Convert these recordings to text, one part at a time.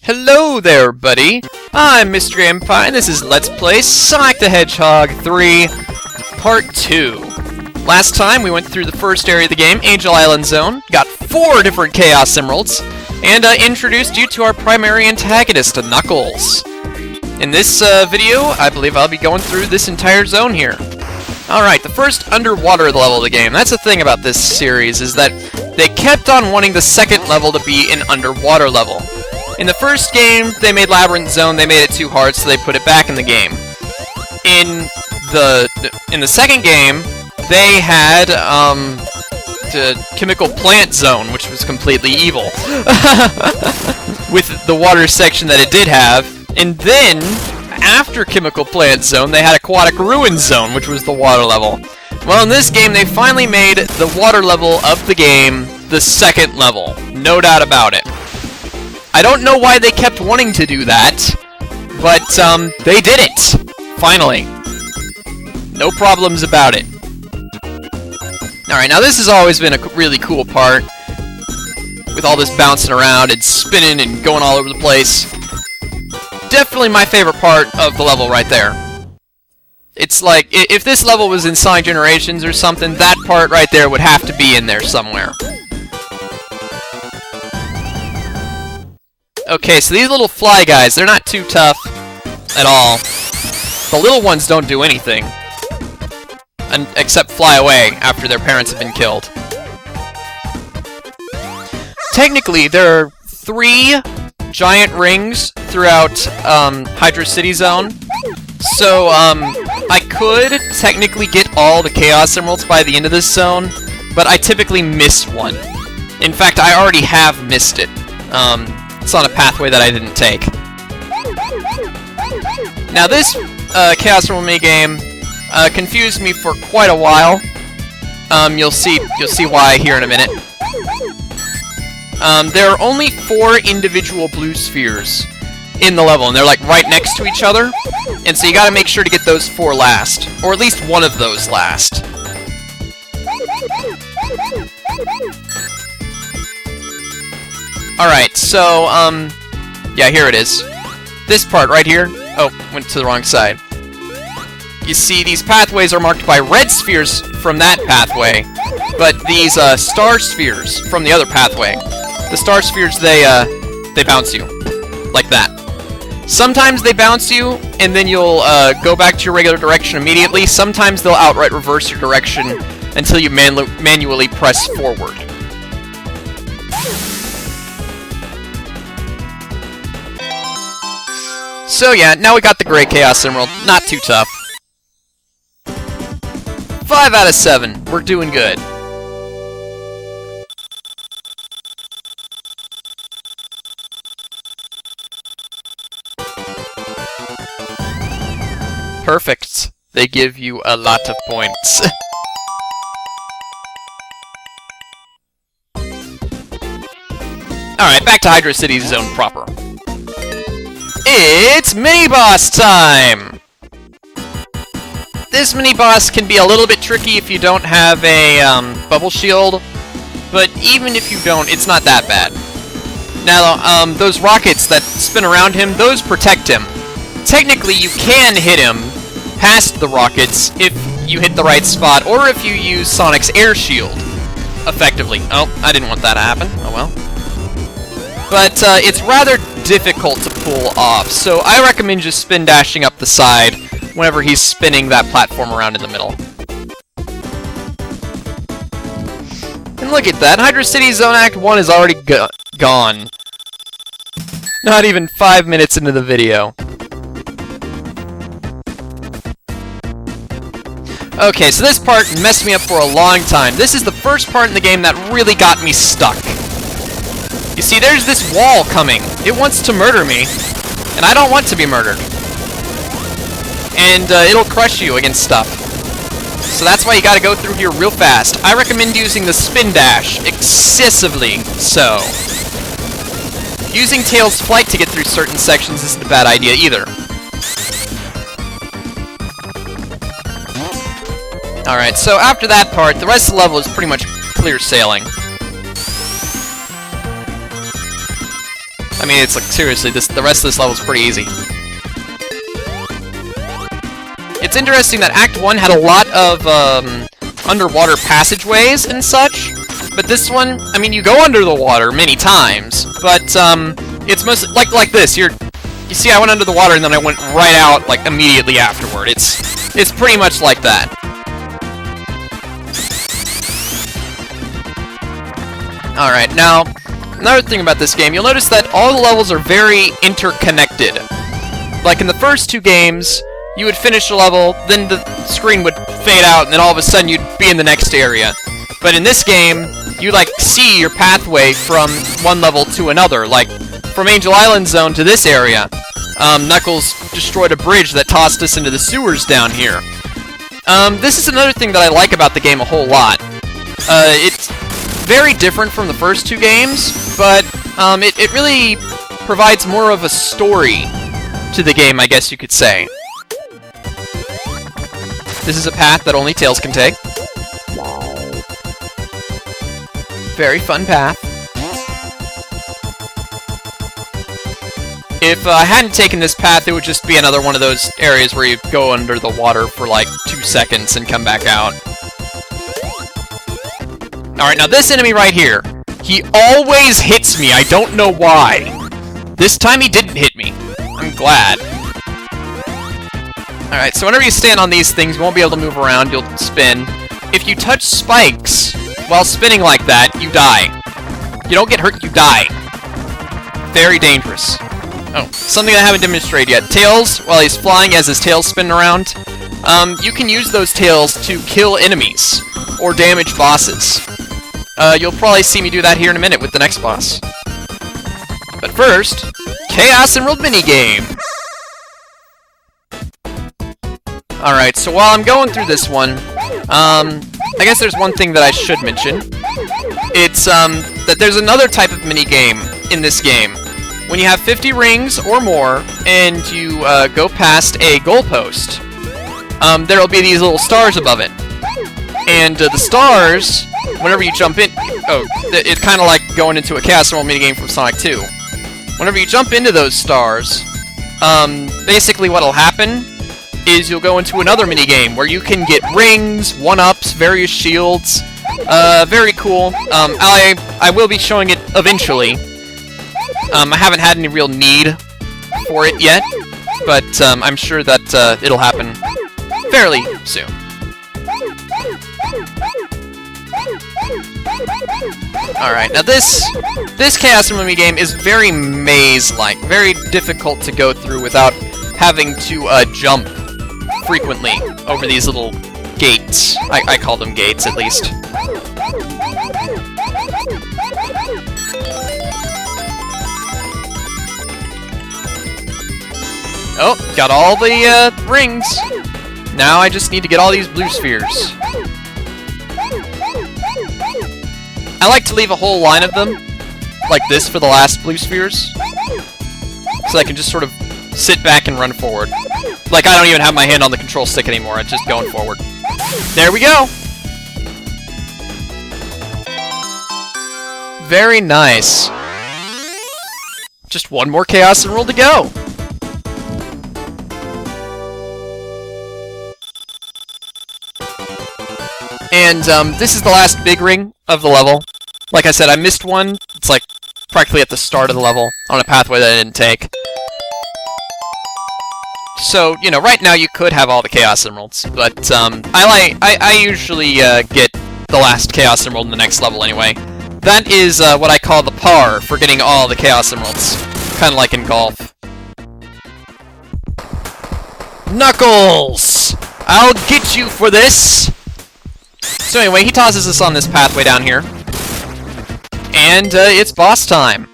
Hello there, buddy! I'm Mr. Empire, and this is Let's Play Sonic the Hedgehog 3, Part 2. Last time, we went through the first area of the game, Angel Island Zone, got 4 different Chaos Emeralds, and introduced you to our primary antagonist, Knuckles. In this video, I believe I'll be going through this entire zone here. Alright, the first underwater level of the game. That's the thing about this series, is that they kept on wanting the second level to be an underwater level. In the first game, they made Labyrinth Zone, they made it too hard, so they put it back in the game. In the second game, they had, the Chemical Plant Zone, which was completely evil. With the water section that it did have. And then, after Chemical Plant Zone, they had Aquatic Ruin Zone, which was the water level. Well, in this game, they finally made the water level of the game the second level. No doubt about it. I don't know why they kept wanting to do that, but, they did it! Finally. No problems about it. Alright, now this has always been a really cool part, with all this bouncing around and spinning and going all over the place. Definitely my favorite part of the level right there. It's like, if this level was in Sonic Generations or something, that part right there would have to be in there somewhere. Okay, so these little fly guys, they're not too tough at all. The little ones don't do anything. Except fly away after their parents have been killed. Technically, there are 3 giant rings throughout Hydrocity Zone. So, I could technically get all the Chaos Emeralds by the end of this zone, but I typically miss one. In fact, I already have missed it. It's on a pathway that I didn't take. Now this Chaos Emerald minigame confused me for quite a while. You'll see why here in a minute. There are only 4 individual blue spheres in the level, and they're like right next to each other. And so you gotta make sure to get those 4 last, or at least one of those last. Alright, so, yeah, here it is. This part right here. Oh, went to the wrong side. You see, these pathways are marked by red spheres from that pathway, but these, star spheres from the other pathway. The star spheres, they bounce you. Like that. Sometimes they bounce you, and then you'll, go back to your regular direction immediately. Sometimes they'll outright reverse your direction until you manually press forward. So yeah, now we got the Great Chaos Emerald. Not too tough. 5 out of 7. We're doing good. Perfect. They give you a lot of points. Alright, back to Hydrocity Zone proper. It's mini-boss time! This mini-boss can be a little bit tricky if you don't have a bubble shield, but even if you don't, it's not that bad. Now, those rockets that spin around him, those protect him. Technically, you can hit him past the rockets if you hit the right spot, or if you use Sonic's air shield effectively. Oh, I didn't want that to happen. Oh well. But it's rather difficult to pull off, so I recommend just spin dashing up the side whenever he's spinning that platform around in the middle. And look at that, Hydrocity Zone Act 1 is already gone. Not even 5 minutes into the video. Okay, so this part messed me up for a long time. This is the first part in the game that really got me stuck. You see, there's this wall coming. It wants to murder me, and I don't want to be murdered. And it'll crush you against stuff. So that's why you gotta go through here real fast. I recommend using the spin dash excessively so. Using Tails' flight to get through certain sections isn't a bad idea either. Alright, so after that part, the rest of the level is pretty much clear sailing. I mean, it's like, seriously, the rest of this level is pretty easy. It's interesting that Act 1 had a lot of underwater passageways and such, but this one, I mean, you go under the water many times, but it's mostly like this. You see, I went under the water and then I went right out like immediately afterward. It's pretty much like that. All right, now another thing about this game, you'll notice that all the levels are very interconnected. Like in the first two games, you would finish a level, then the screen would fade out, and then all of a sudden you'd be in the next area. But in this game, you like see your pathway from one level to another. Like from Angel Island Zone to this area, Knuckles destroyed a bridge that tossed us into the sewers down here. This is another thing that I like about the game a whole lot. It's very different from the first two games, but it really provides more of a story to the game, I guess you could say. This is a path that only Tails can take. Very fun path. If I hadn't taken this path, it would just be another one of those areas where you go under the water for like 2 seconds and come back out. Alright, now this enemy right here, he always hits me. I don't know why. This time he didn't hit me. I'm glad. Alright, so whenever you stand on these things, you won't be able to move around, you'll spin. If you touch spikes while spinning like that, you die. You don't get hurt, you die. Very dangerous. Oh, something I haven't demonstrated yet. Tails, while he's flying as his tail's spinning around, you can use those tails to kill enemies or damage bosses. You'll probably see me do that here in a minute with the next boss. But first, Chaos Emerald minigame! Alright, so while I'm going through this one, I guess there's one thing that I should mention. It's, that there's another type of minigame in this game. When you have 50 rings or more, and you go past a goalpost, there'll be these little stars above it. And the stars, whenever you jump in... Oh, it's kind of like going into a Chaos Emerald minigame from Sonic 2. Whenever you jump into those stars, basically what'll happen is you'll go into another minigame where you can get rings, 1-ups, various shields. Very cool. I will be showing it eventually. I haven't had any real need for it yet, but I'm sure that it'll happen fairly soon. Alright, now this Chaos Emerald minigame is very maze-like, very difficult to go through without having to jump frequently over these little gates. I call them gates, at least. Oh, got all the rings. Now I just need to get all these blue spheres. I like to leave a whole line of them, like this for the last blue spheres, so I can just sort of sit back and run forward. Like I don't even have my hand on the control stick anymore, I'm just going forward. There we go! Very nice. Just one more Chaos Emerald to go! And this is the last big ring of the level. Like I said, I missed one. It's like practically at the start of the level on a pathway that I didn't take. So, you know, right now you could have all the Chaos Emeralds, but I usually get the last Chaos Emerald in the next level anyway. That is what I call the par for getting all the Chaos Emeralds. Kind of like in golf. Knuckles! I'll get you for this! So anyway, he tosses us on this pathway down here. And it's boss time.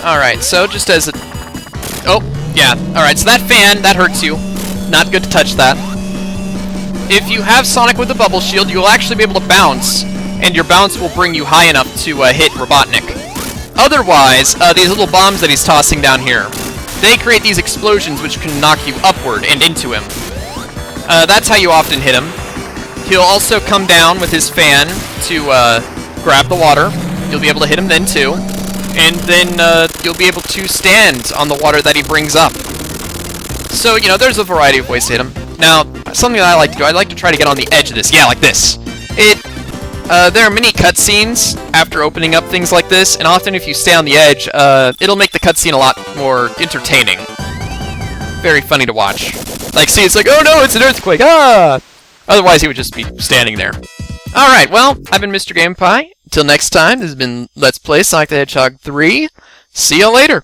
Alright, so just as a... Oh, yeah. Alright, so that fan, that hurts you. Not good to touch that. If you have Sonic with the bubble shield, you'll actually be able to bounce, and your bounce will bring you high enough to hit Robotnik. Otherwise, these little bombs that he's tossing down here, they create these explosions which can knock you upward and into him. That's how you often hit him. He'll also come down with his fan to grab the water. you'll be able to hit him then too. And then you'll be able to stand on the water that he brings up. So, you know, there's a variety of ways to hit him. Now, something that I like to do, I like to try to get on the edge of this. Yeah, like this. There are many cutscenes after opening up things like this, and often if you stay on the edge, it'll make the cutscene a lot more entertaining. Very funny to watch. Like, see, it's like, oh no, it's an earthquake, ah! Otherwise, he would just be standing there. Alright, well, I've been Mr. GamePie. Until next time, this has been Let's Play Sonic the Hedgehog 3. See you later!